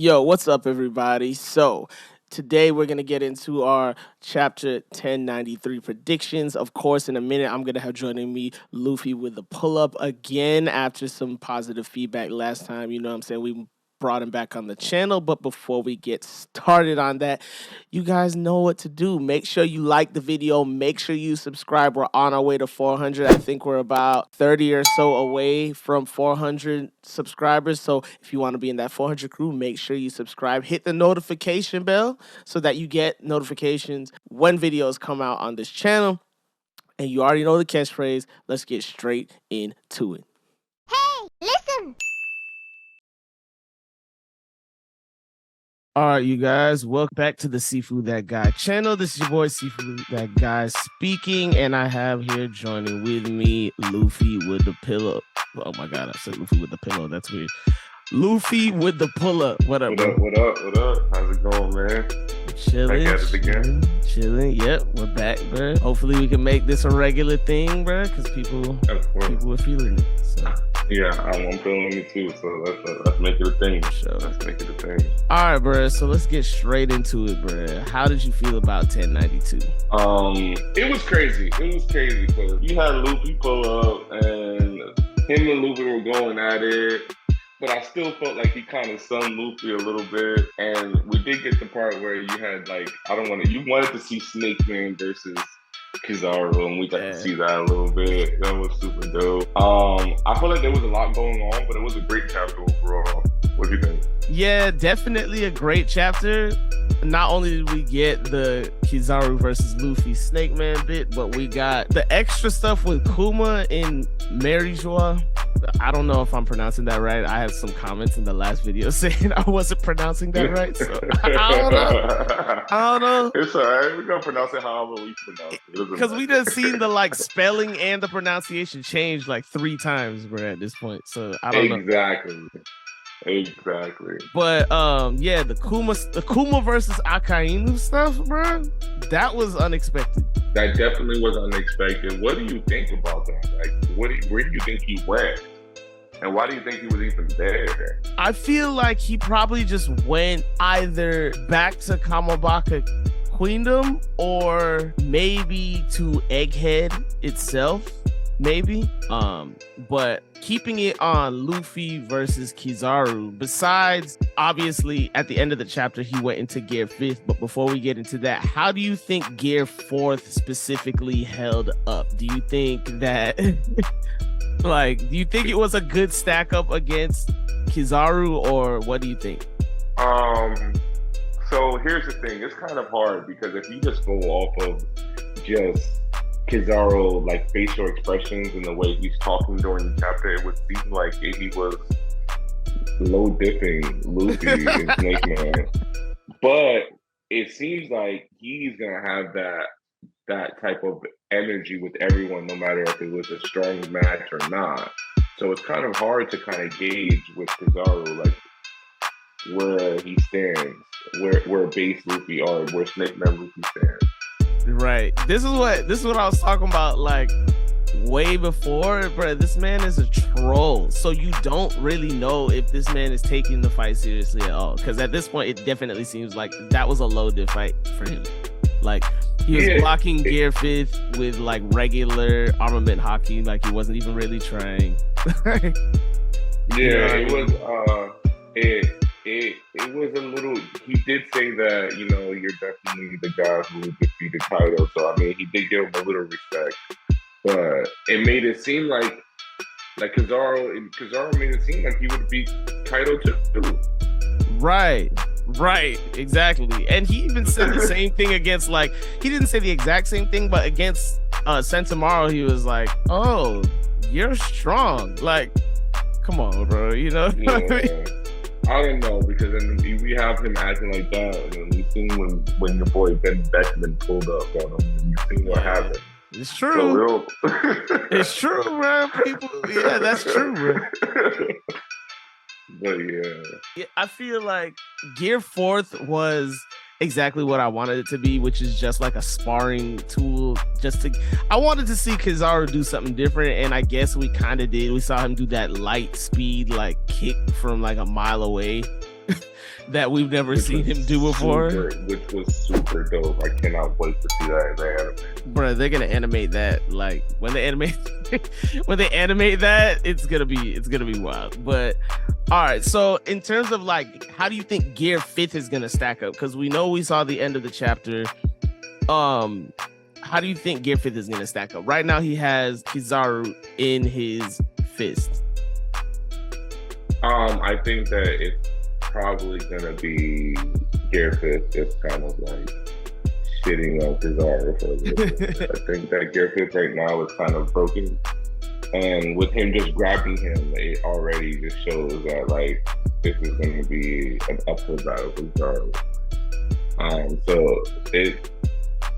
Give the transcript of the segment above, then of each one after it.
Yo, what's up, everybody? So, today we're going to get into our chapter 1093 predictions. Of course, in a minute, I'm going to have joining me Luffy with the pull up again after some positive feedback last time. You know what I'm saying? We brought him back on the channel. But before we get started on that, you guys know what to do. Make sure you like the video. Make sure you subscribe. We're on our way to 400. I think we're about 30 or so away from 400 subscribers. So if you want to be in that 400 crew, make sure you subscribe. Hit the notification bell so that you get notifications when videos come out on this channel. And you already know the catchphrase. Let's get straight into it. Hey, listen! All right, you guys, welcome back to the Seafood That Guy channel. This is your boy Seafood That Guy speaking, and I have here joining with me Luffy with the pillow. Oh my god, I said Luffy with the pillow. That's weird. Luffy with the pull-up. What up, bro? What up? How's it going, man? Chilling. Back at it again. Chilling. Yep, we're back, bro. Hopefully we can make this a regular thing, bro, because people are feeling it. So. Yeah, I'm feeling it too. So let's make it a thing. Sure. Let's make it a thing. All right, bro. So let's get straight into it, bro. How did you feel about 1092? It was crazy. Because you had Luffy pull up, and him and Luffy were going at it. But I still felt like he kind of sunned Luffy a little bit. And we did get the part where you had you wanted to see Snake Man versus Kizaru, and we got to see that a little bit. That was super dope. I feel like there was a lot going on, but it was a great chapter overall. What do you think? Yeah, definitely a great chapter. Not only did we get the Kizaru versus Luffy Snake Man bit, but we got the extra stuff with Kuma and Maryjoa. I don't know if I'm pronouncing that right. I have some comments in the last video saying I wasn't pronouncing that right. So I don't know. It's all right. We're going to pronounce it however we pronounce it. Because we done seen the spelling and the pronunciation change 3 times, bro, at this point. So I don't know. Exactly. But yeah, the Kuma versus Akainu stuff, bro, that was unexpected. That definitely was unexpected. What do you think about that? Where do you think he went? And why do you think he was even there? I feel like he probably just went either back to Kamabaka Queendom or maybe to Egghead itself. Maybe. But keeping it on Luffy versus Kizaru, besides obviously at the end of the chapter he went into Gear 5th, but before we get into that, how do you think Gear 4th specifically held up? Do you think that do you think it was a good stack up against Kizaru, or what do you think? So here's the thing, it's kind of hard because if you just go off of just Kizaru facial expressions and the way he's talking during the chapter, it would seem like he was low dipping Luffy and Snake Man. But it seems like he's gonna have that type of energy with everyone, no matter if it was a strong match or not. So it's kind of hard to kind of gauge with Kizaru where he stands, where base Luffy or where Snake Man Luffy stands. Right. This is what I was talking about way before, bro. This man is a troll, so you don't really know if this man is taking the fight seriously at all, because at this point it definitely seems like that was a low diff fight for him. He was blocking Gear 5th with regular armament hockey, he wasn't even really trying. It was a little. He did say that you're definitely the guy who defeated Kaido. So I mean, he did give him a little respect, but it made it seem like Kizaru made it seem like he would beat Kaido too. Right, exactly. And he even said the same thing against he didn't say the exact same thing, but against Sentomaru, he was like, "Oh, you're strong." Come on, bro. You know. Yeah. What I mean? I don't know, because then we have him acting like that, and then we've seen when your boy Ben Beckman pulled up on him, and you've seen what happened. It's true. It's true, bro. Yeah, that's true, bro. But yeah, I feel like Gear 4th was exactly what I wanted it to be, which is just a sparring tool. I wanted to see Kizaru do something different, and I guess we kind of did. We saw him do that light speed kick from a mile away. that we've never seen him do before. Which was super dope. I cannot wait to see that in the anime. Bro, they're gonna animate that. Like when they animate that, it's gonna be wild. But all right, so in terms of like, how do you think Gear 5th is gonna stack up? Because we know we saw the end of the chapter. How do you think Gear 5th is gonna stack up? Right now, he has Kizaru in his fist. I think that it's probably gonna be Gear 5th just kind of like shitting on Kizaru for a little bit. I think that Gear 5th right now is kind of broken, and with him just grabbing him, it already just shows that like this is gonna be an uphill battle for Kizaru. So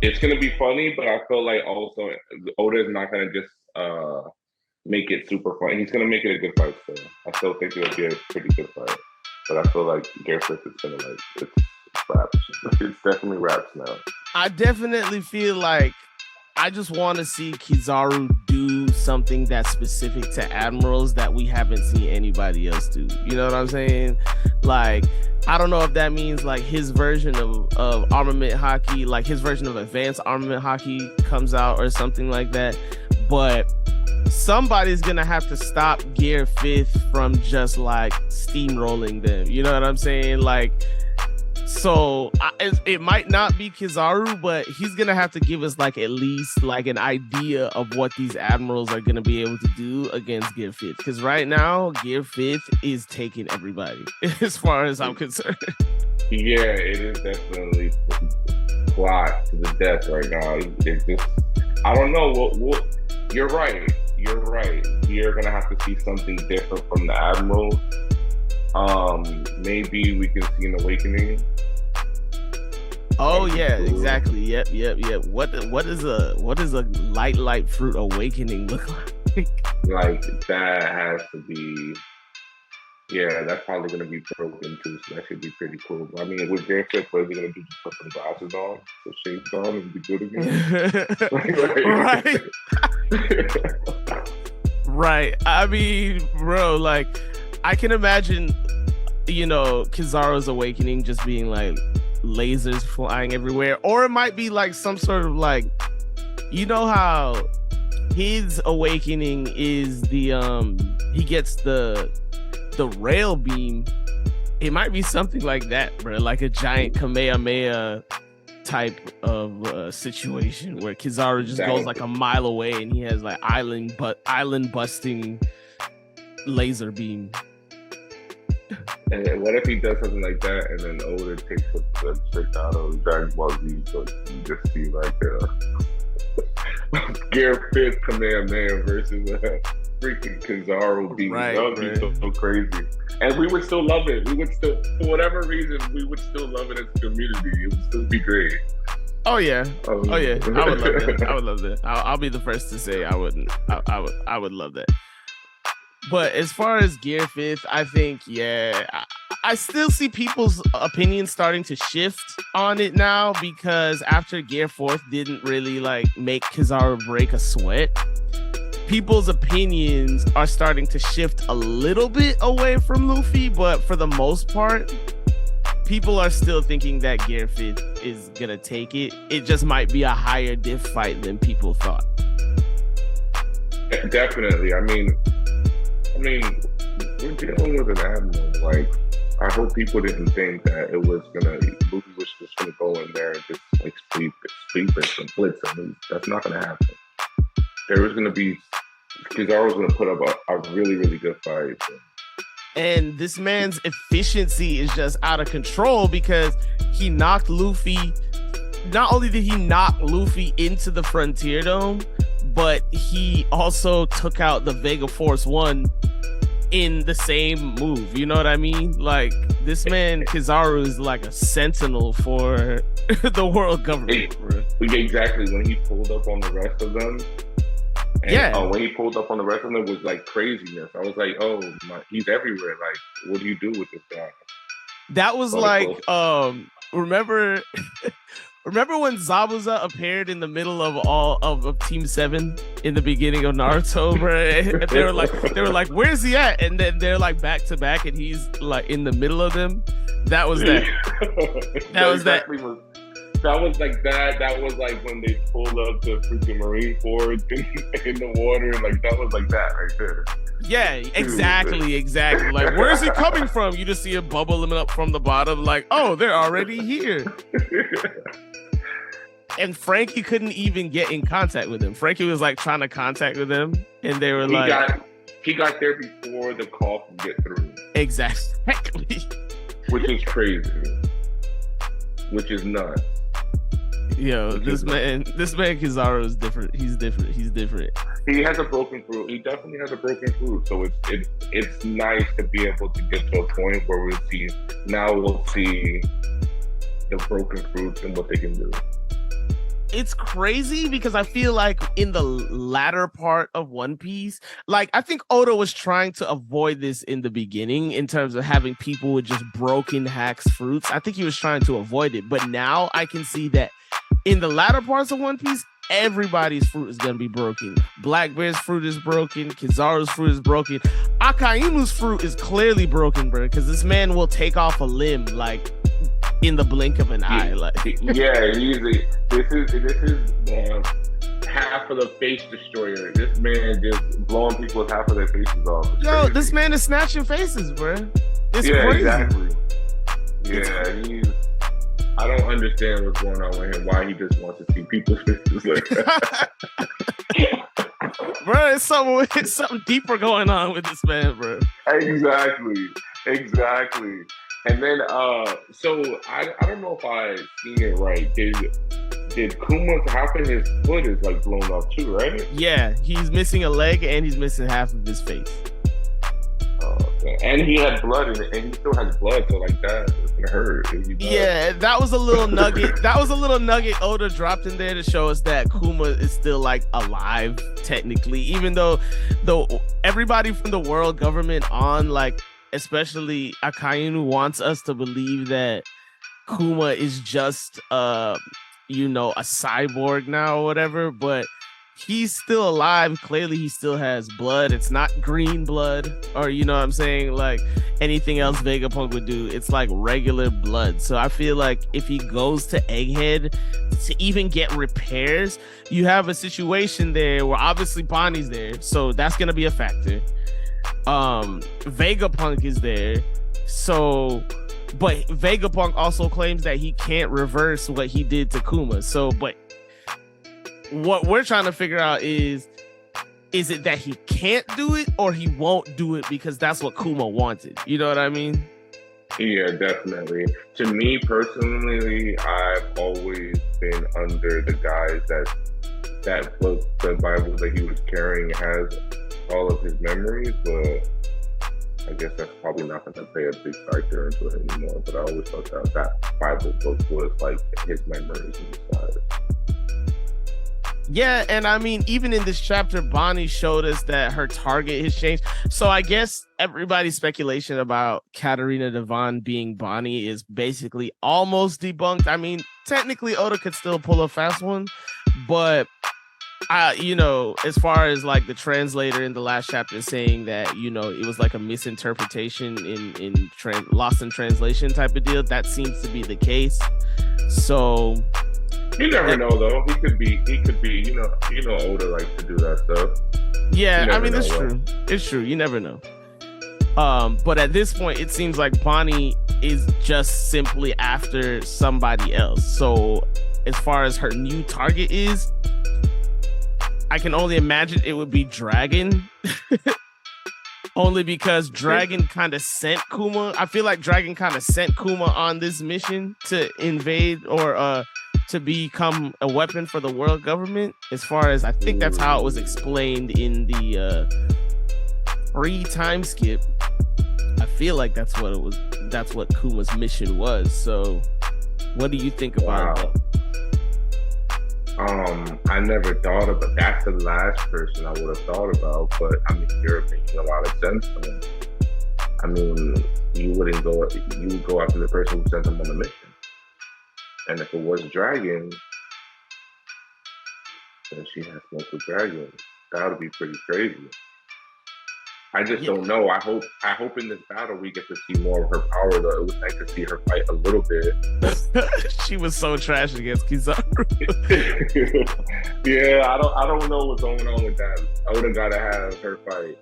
it's gonna be funny, but I feel like also Oda is not gonna just make it super fun. He's gonna make it a good fight still. I still think it'll be a pretty good fight. But I feel like Gear 5th is gonna like it's raps. It's definitely raps now. I definitely feel like I just want to see Kizaru do something that's specific to admirals that we haven't seen anybody else do. You know what I'm saying? Like, I don't know if that means like his version of armament hockey, like his version of advanced armament hockey comes out or something like that. But somebody's gonna have to stop Gear 5th from just like steamrolling them. You know what I'm saying? Like, so it might not be Kizaru, but he's gonna have to give us like at least like an idea of what these admirals are gonna be able to do against Gear 5th. Because right now, Gear 5th is taking everybody, as far as I'm concerned. Yeah, it is definitely plot to the death right now. It's just, I don't know. What you're right. You're gonna have to see something different from the admiral. Maybe we can see an awakening. Oh yeah, exactly. Yep. What is a light fruit awakening look like? Like that has to be. Yeah, that's probably gonna be broken too. So that should be pretty cool. I mean, with Gear 5th, what are they gonna do? Just put some glasses on, some shades on, and be good again? Right. I mean, bro, like I can imagine, you know, Kizaru's awakening just being like lasers flying everywhere, or it might be like some sort of like, you know how his awakening is the he gets the rail beam. It might be something like that, bro, like a giant Kamehameha type of situation where Kizaru just goes like a mile away and he has like island busting laser beam. And what if he does something like that and then Oda takes a trick out of Dragon Ball Z, so you just see like Gear 5th Kamehameha versus freaking Kizaru beam. Right, that would be so crazy. And we would still love it. We would still, for whatever reason, we would still love it as a community. It would still be great. Oh yeah. I would love that. I would love that. I'll be the first to say I would love that. But as far as Gear 5th, I think, yeah, I still see people's opinions starting to shift on it now, because after Gear 4th didn't really like make Kizaru break a sweat, people's opinions are starting to shift a little bit away from Luffy, but for the most part, people are still thinking that Gear 5th is gonna take it. It just might be a higher diff fight than people thought. Definitely. I mean, we're dealing with an admiral. Like, I hope people didn't think that it was Luffy was just gonna go in there and just like sleep and blitz. I mean, that's not gonna happen. There was gonna be, Kizaru's gonna put up a really, really good fight. So. And this man's efficiency is just out of control, because he knocked Luffy. Not only did he knock Luffy into the Frontier Dome, but he also took out the Vega Force 1 in the same move. You know what I mean? Like, this man, Kizaru, is like a sentinel for the world government. Exactly. When he pulled up on the rest of them, when he pulled up on the rest of them, it was like craziness. I was like, oh, he's everywhere. Like, what do you do with this guy? That was remember when Zabuza appeared in the middle of all of Team 7 in the beginning of Naruto, bro? And they were like, where's he at? And then they're like back to back, and he's like in the middle of them. That was that. That was that. exactly was. That was like that. That was like when they pulled up the freaking Marine Corps in the water. Like that was like that right there. Yeah, exactly. Like, where's he coming from? You just see it bubbling up from the bottom. Like, oh, they're already here. And Frankie couldn't even get in contact with him. Frankie was like trying to contact with him, and they were he got there before the call could get through. Exactly. Which is crazy. Which is nuts. Yo, this man Kizaru is different. He's different. He has a broken fruit. He definitely has a broken fruit. So it's nice to be able to get to a point where we'll see the broken fruits and what they can do. It's crazy because I feel like in the latter part of One Piece, like I think Oda was trying to avoid this in the beginning in terms of having people with just broken hacks fruits. I think he was trying to avoid it, but now I can see that in the latter parts of One Piece, everybody's fruit is gonna be broken. Blackbeard's fruit is broken. Kizaru's fruit is broken. Akainu's fruit is clearly broken, bro, because this man will take off a limb like in the blink of an eye. Like, yeah, this is half of the face destroyer. This man just blowing people's half of their faces off. Yo, this man is snatching faces, bro. It's crazy. Exactly. Yeah, I don't understand what's going on with him. Why he just wants to see people's faces like that. Bro, it's something deeper going on with this man, bro. Exactly. And then, so I don't know if I seen it right. Did Kuma's half of his foot is like blown off too, right? Yeah, he's missing a leg and he's missing half of his face. Oh, okay. And he had blood in it, and he still has blood, so like that, it's gonna hurt. Yeah, that was a little nugget. That was a little nugget Oda dropped in there to show us that Kuma is still like alive technically, even though everybody from the world government on like, especially Akainu, wants us to believe that Kuma is just a cyborg now or whatever, but he's still alive. Clearly he still has blood. It's not green blood or, you know what I'm saying, like anything else Vegapunk would do. It's like regular blood. So I feel like if he goes to Egghead to even get repairs, you have a situation there where obviously Bonnie's there, so that's gonna be a factor. Vegapunk is there, so but Vegapunk also claims that he can't reverse what he did to Kuma. So but what we're trying to figure out is it that he can't do it or he won't do it because that's what Kuma wanted? You know what I mean? Yeah, definitely. To me personally, I've always been under the guise that book, the Bible that he was carrying, has all of his memories, but I guess that's probably not going to play a big factor into it anymore. But I always thought that Bible book was like his memories inside. Yeah, and I mean, even in this chapter, Bonnie showed us that her target has changed. So I guess everybody's speculation about Katarina Devon being Bonnie is basically almost debunked. I mean, technically Oda could still pull a fast one, but as far as like the translator in the last chapter saying that, it was like a misinterpretation in lost in translation type of deal, that seems to be the case. So you never know though. He could be, Oda likes to do that stuff. Yeah, I mean, it's true. It's true. You never know. But at this point, it seems like Bonnie is just simply after somebody else. So as far as her new target is, I can only imagine it would be Dragon. Only because Dragon kind of sent Kuma. I feel like Dragon kind of sent Kuma on this mission to invade or to become a weapon for the world government. As far as I think that's how it was explained in the free time skip. I feel like that's what it was. That's what Kuma's mission was. So, what do you think about that? I never thought of it. That's the last person I would have thought about. But I mean, you're making a lot of sense to me. I mean, you would go after the person who sent them on the mission. And if it was Dragon, then she has smoke with Dragon. That would be pretty crazy. I just Yeah. don't know. I hope in this battle we get to see more of her power. Though it was nice to see her fight a little bit. She was so trash against Kizaru. Yeah, I don't know what's going on with that. I would have got to have her fight.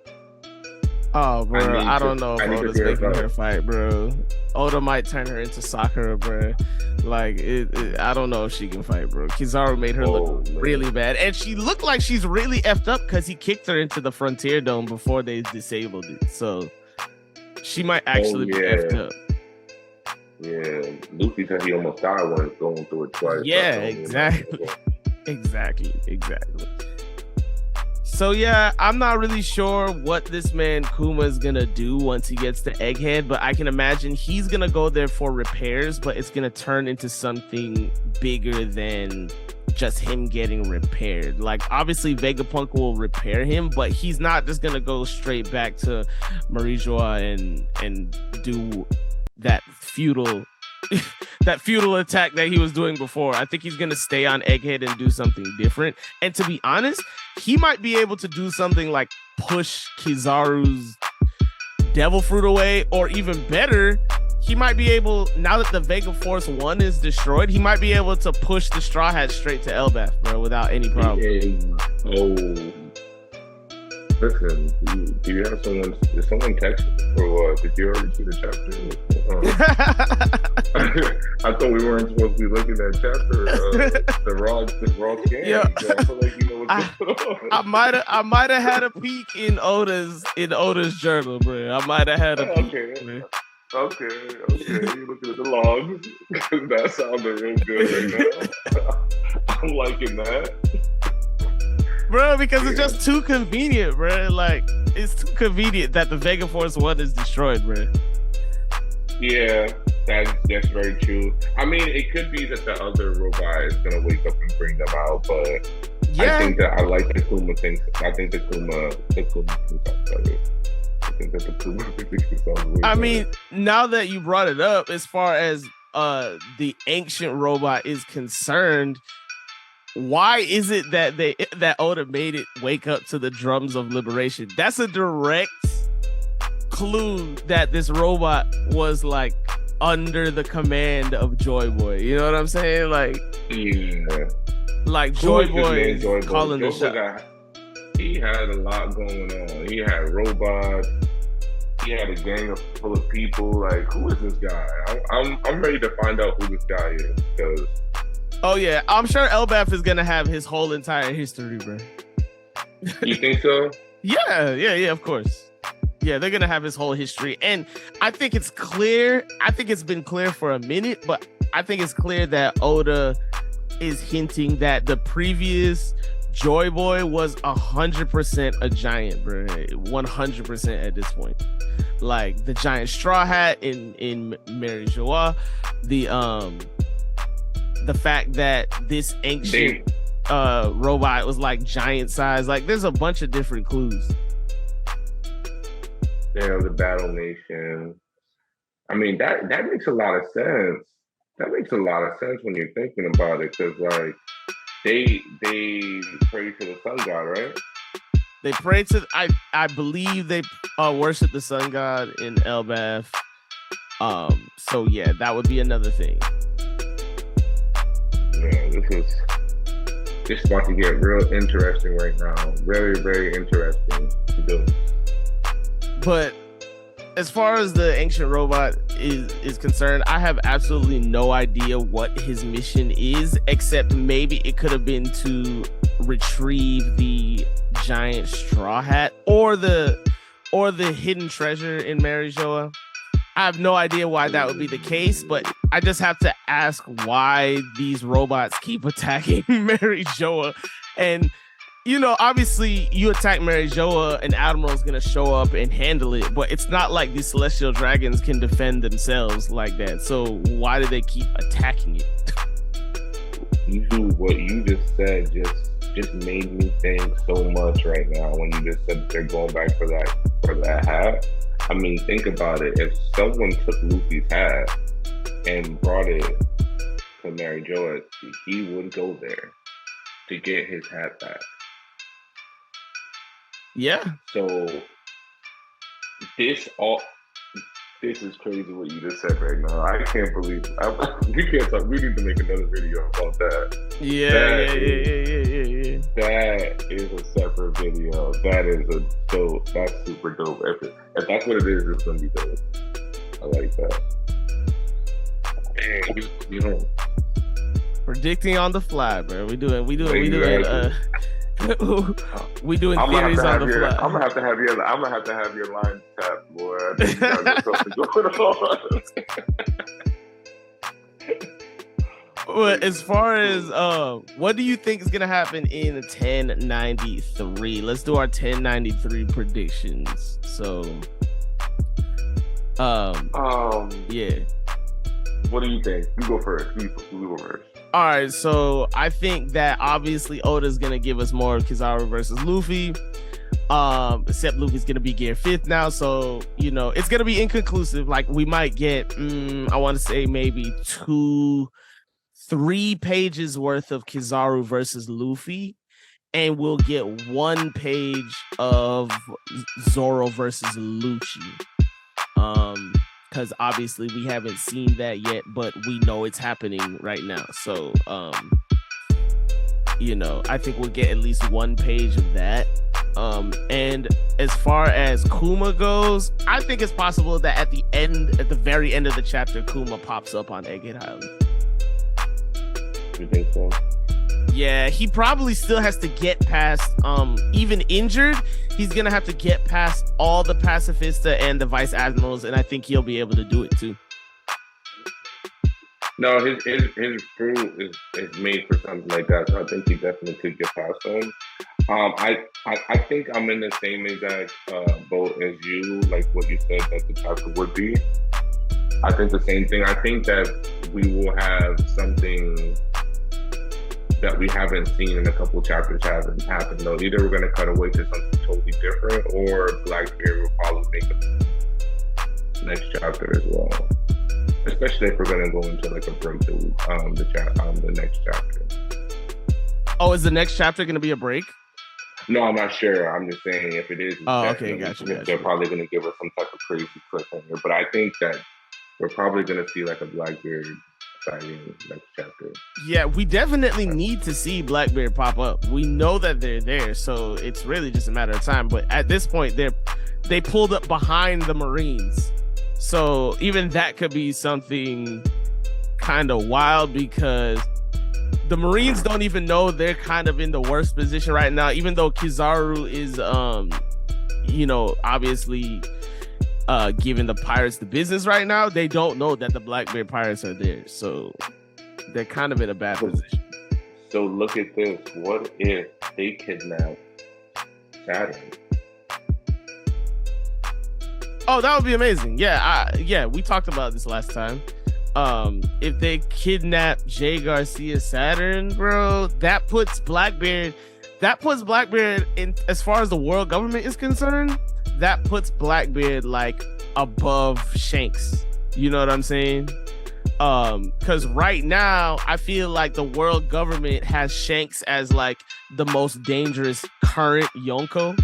Oh, bro, I don't know if I need to Oda's see her making fight. her fight, bro. Oda might turn her into Sakura, bro. Like, I don't know if she can fight, bro. Kizaru made her look man. really bad. And she looked like she's really effed up because he kicked her into the Frontier Dome before they disabled it. So she might actually be effed up. Yeah, Luffy said he almost died when going through it twice. Yeah, exactly. Exactly. So yeah, I'm not really sure what this man Kuma is gonna do once he gets to Egghead, but I can imagine he's gonna go there for repairs, but it's gonna turn into something bigger than just him getting repaired. Like, obviously Vegapunk will repair him, but he's not just gonna go straight back to Marijoa and do that futile attack that he was doing before. I think he's gonna stay on Egghead and do something different. And to be honest, he might be able to do something like push Kizaru's Devil Fruit away, or even better, he might be able, now that the Vega Force 1 is destroyed, he might be able to push the Straw Hat straight to Elbaf, bro, without any problem. Listen, do you have someone? Did someone text or what? Did you already see the chapter? I thought we weren't supposed to be looking at chapter the raw scan. Yeah. So I feel like you know what's going on. I might have had a peek in Oda's journal, bro. I might have had a peek. Okay. You're looking at the logs. That sounded real good right now. I'm liking that. Bro, because it's just too convenient, bro. Like, it's too convenient that the Vega Force 1 is destroyed, bro. Yeah, that's very true. I mean, it could be that the other robot is gonna wake up and bring them out, but yeah. I think that I like the Kuma thing. I think the Kuma thinks I'm better. I think that the Kuma thinks I'm way I better. mean, now that you brought it up, as far as the ancient robot is concerned, why is it that Oda made it wake up to the drums of liberation? That's a direct clue that this robot was like under the command of Joy Boy. You know what I'm saying? Like, yeah, like Joy Boy is calling the shot. He had a lot going on. He had robots. He had a gang full of people. Like, who is this guy? I'm ready to find out who this guy is, because. Oh yeah, I'm sure Elbaf is gonna have his whole entire history, bro. You think so? Yeah, of course. Yeah, they're gonna have his whole history, and I think it's clear. I think it's been clear for a minute, but I think it's clear that Oda is hinting that the previous Joy Boy was 100% a giant, bro. 100% at this point. Like the giant straw hat in Mary Joa, the fact that this ancient robot was like giant size. Like, there's a bunch of different clues. Yeah, the Battle Nation. I mean, that makes a lot of sense. That makes a lot of sense when you're thinking about it, because like they pray to the sun god, right? They pray to I believe they worship the sun god in Elbaf. So yeah, that would be another thing. Yeah, this is about to get real interesting right now. Very, very interesting to do. But as far as the ancient robot is concerned, I have absolutely no idea what his mission is, except maybe it could have been to retrieve the giant straw hat or the hidden treasure in Marijoa. I have no idea why that would be the case, but I just have to ask why these robots keep attacking Marijoa. And, you know, obviously you attack Marijoa and Admiral's going to show up and handle it, but it's not like these celestial dragons can defend themselves like that. So why do they keep attacking it? What you just said just made me think so much right now when you just said they're going back for that hat. I mean, think about it. If someone took Luffy's hat and brought it to Marijoa, he would go there to get his hat back. Yeah. So this all. This is crazy what you just said right now. I can't believe we can't talk. We need to make another video about that. Yeah. That is a separate video. That is a dope. That's super dope. If that's what it is, it's gonna be dope. I like that. Dang, you know. Predicting on the fly, bro. We doing we doing Exactly. theories on the fly. I'm gonna have to have your line tapped, boy. I think you got something going on. Well, as far as what do you think is gonna happen in 1093? Let's do our 1093 predictions. So, yeah. What do you think? You go first. You go first. All right, so I think that obviously Oda's gonna give us more of Kizaru versus Luffy. Except Luffy's gonna be gear 5th now, so you know it's gonna be inconclusive. Like we might get, I want to say maybe 2-3 pages worth of Kizaru versus Luffy, and we'll get 1 page of Zoro versus Lucci. Because obviously we haven't seen that yet, but we know it's happening right now. So, you know, I think we'll get at least 1 page of that. And as far as Kuma goes, I think it's possible that at the very end of the chapter, Kuma pops up on Egghead Island. You think so? Yeah, he probably still has to get past, even injured, he's gonna have to get past all the Pacifista and the Vice Admirals, and I think he'll be able to do it too. No, his crew is made for something like that, so I think he definitely could get past them. I think I'm in the same exact boat as you, like what you said that the chapter would be. I think the same thing. I think that we will have something that we haven't seen in a couple chapters haven't happened though. Either we're gonna cut away to something totally different, or Blackbeard will probably make the next chapter as well. Especially if we're gonna go into like a break the next chapter. Oh, is the next chapter gonna be a break? No, I'm not sure. I'm just saying if it is, okay, gotcha. They're probably gonna give us some type of crazy cliffhanger. But I think that we're probably gonna see like a Blackbeard sighting next chapter. Yeah, we definitely need to see Blackbeard pop up. We know that they're there, so it's really just a matter of time. But at this point, they pulled up behind the Marines, so even that could be something kind of wild because the Marines don't even know they're kind of in the worst position right now. Even though Kizaru is, you know, obviously giving the pirates the business right now, they don't know that the Blackbeard pirates are there, so they're kind of in a bad position. So look at this. What if they kidnap Saturn? Oh, that would be amazing. Yeah, we talked about this last time. If they kidnap Jay Garcia Saturn, bro, that puts Blackbeard in, as far as the world government is concerned, that puts Blackbeard like above Shanks. You know what I'm saying? Because right now I feel like the world government has Shanks as like the most dangerous current Yonko.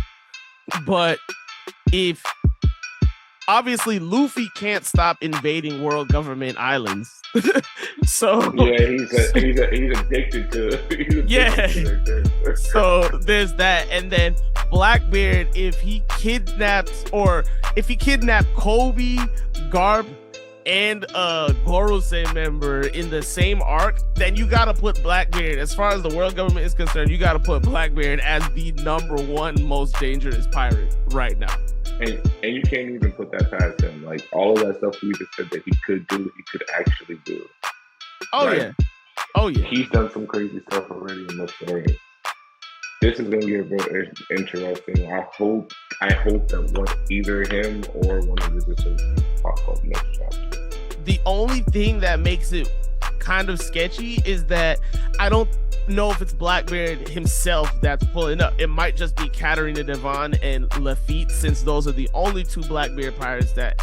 But if obviously Luffy can't stop invading world government islands. So yeah, he's addicted to it. So there's that, and then Blackbeard, if he kidnapped Kobe, Garp, and a Gorosei member in the same arc, then you gotta put Blackbeard, as far as the world government is concerned, you gotta put Blackbeard as the #1 most dangerous pirate right now. And you can't even put that past him. Like all of that stuff we just said that he could do, he could actually do. Oh yeah. He's done some crazy stuff already in this story. This is gonna get very interesting. I hope that either him or one of his associates pop up next chapter. The only thing that makes it kind of sketchy is that I don't know if it's Blackbeard himself that's pulling up. It might just be Katarina Devon and Lafitte, since those are the only 2 Blackbeard pirates that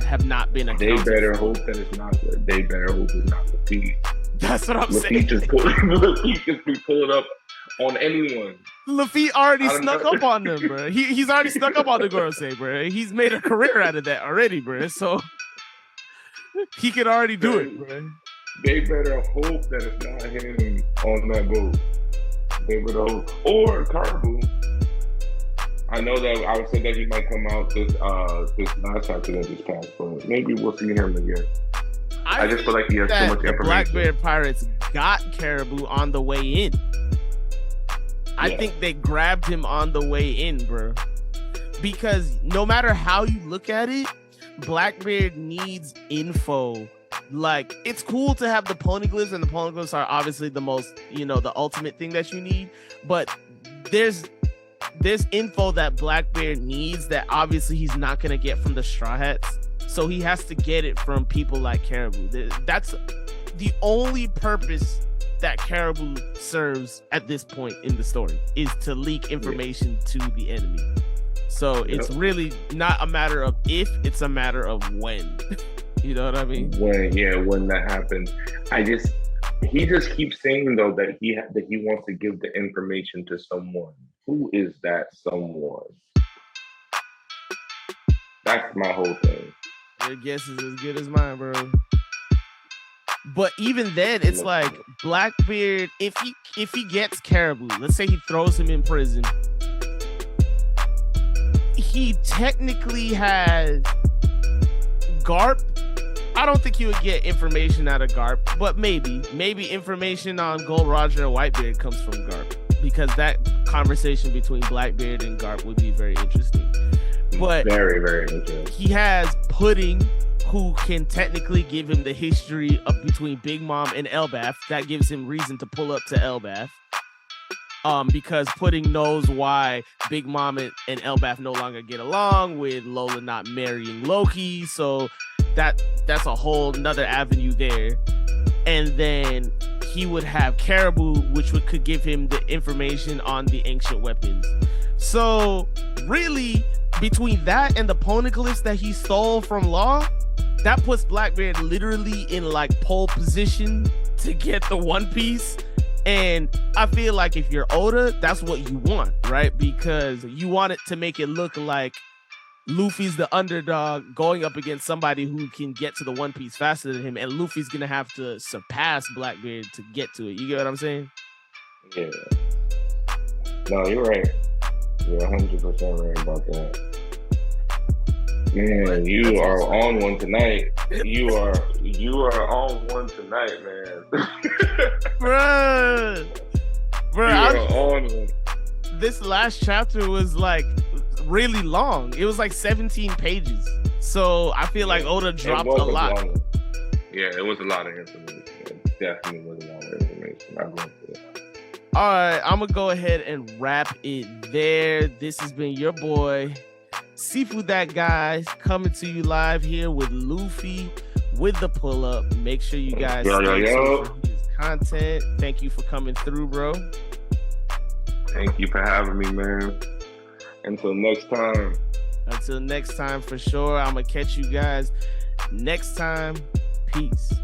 have not been accounted. They better hope that it's not. They better hope it's not Lafitte. That's what I'm saying. Lafitte just be pulling up on anyone. Luffy already I don't snuck know. up on them, bro. He's already snuck up on the Gorosei, bro. He's made a career out of that already, bro. So he can already do it, bro. They better hope that it's not him on that boat. They better hope. Or Caribou. I know that I said that he might come out this last chapter that just passed, but maybe we'll see him again. I just feel like he has too much information. Blackbeard Pirates got Caribou on the way in. I think they grabbed him on the way in, bro. Because no matter how you look at it, Blackbeard needs info. Like, it's cool to have the poneglyphs, and the poneglyphs are obviously the most, the ultimate thing that you need. But there's info that Blackbeard needs that obviously he's not going to get from the Straw Hats. So he has to get it from people like Caribou. That's the only purpose that Caribou serves at this point in the story, is to leak information to the enemy. So it's really not a matter of if, it's a matter of when. You know what I mean? When that happens. He just keeps saying though that he wants to give the information to someone. Who is that someone? That's my whole thing. Your guess is as good as mine, bro. But even then, it's like Blackbeard, if he gets Caribou, let's say he throws him in prison, he technically has Garp. I don't think he would get information out of Garp, but maybe information on Gold Roger and Whitebeard comes from Garp, because that conversation between Blackbeard and Garp would be very interesting. But very, very interesting. He has Pudding, who can technically give him the history of between Big Mom and Elbaf. That gives him reason to pull up to Elbaf. Because Pudding knows why Big Mom and Elbaf no longer get along, with Lola not marrying Loki. So that's a whole nother avenue there. And then he would have Caribou, which could give him the information on the ancient weapons. So really, between that and the poneglyphs that he stole from Law, that puts Blackbeard literally in like pole position to get the One Piece. And I feel like if you're Oda, that's what you want, right? Because you want it to make it look like Luffy's the underdog going up against somebody who can get to the One Piece faster than him, and Luffy's gonna have to surpass Blackbeard to get to it. You get what I'm saying? Yeah. No, you're right. You're 100% right about that. Man, you are on one tonight. You are on one tonight, man. Bruh, you are on one. This last chapter was like really long. It was like 17 pages. So I feel like Oda dropped a lot. Yeah, it was a lot of information. It definitely was a lot of information. I'm going to it. All right, I'm gonna go ahead and wrap it there. This has been your boy Seafood That Guy, coming to you live here with Luffy with the pull up. Make sure you guys stay tuned for his content. Thank you for coming through, bro. Thank you for having me, man. Until next time. Until next time, for sure. I'm gonna catch you guys next time. Peace.